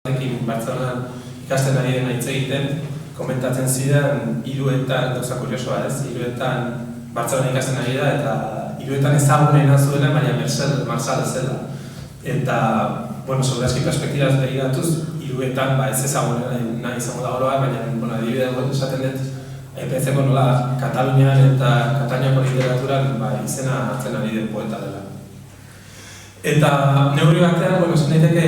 Bartzelonan ikasten ari dena hitz egiten, komentatzen zidan hiruetan, gauza kuriosoa ez, hiruetan Bartzelonan ikasten ari da eta hiruetan ezagunena zuela, baina Marshall zela. Eta, bueno, sobreazki perspektibaz begiratuz, hiruetan ez ezagunena izango da oroa, baina adibidea esaten dut, EPZ-ko nola Katalunian eta Kataluniako literaturan izena hartzen ari den poeta dela. Eta neurri batean, esan daiteke,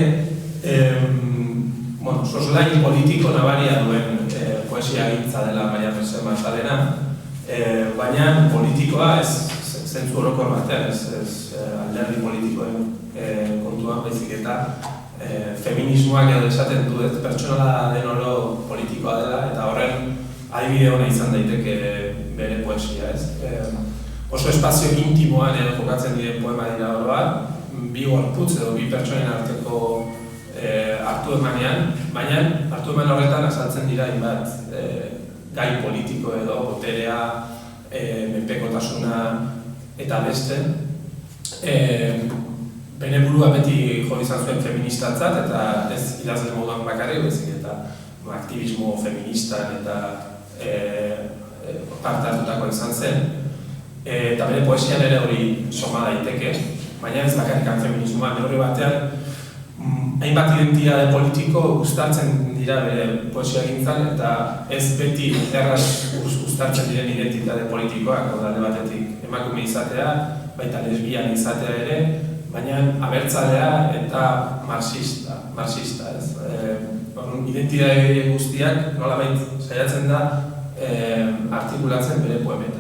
soslai politiko nabaria duen poesia gintza dela Maria Marshallena, baina politikoa ez zentzu orokor batean, ez alderdi politikoen kontuan baizik eta feminismoak edo esaten du ez pertsonala den oro politikoa dela eta horren adibide hona izan daiteke bere poesia ez. Oso espazio intimoan edo jokatzen diren poema dira oroa, bi gorputz edo bi pertsonen arteko hartu emanean, baina hartu eman horretan azaltzen dira inbat gai politiko edo boterea, menpekotasuna eta beste. Bere burua beti jo izan zuen feministatzat eta ez idazle moduan bakarrik, baizik eta aktivismo feministan eta parte hartutako izan zen. Eta bere poesian ere hori soma daiteke, baina ez bakarrik feminismoa, neurri batean hainbat identitate politiko uztartzen dira bere poesia gintzan eta ez beti erraz uztartzen diren identitate politikoak, alde batetik emakume izatea, baita lesbian izatea ere, baina abertzalea eta marxista ez. Identitate guztiak nolabait saiatzen da artikulatzen bere poemen.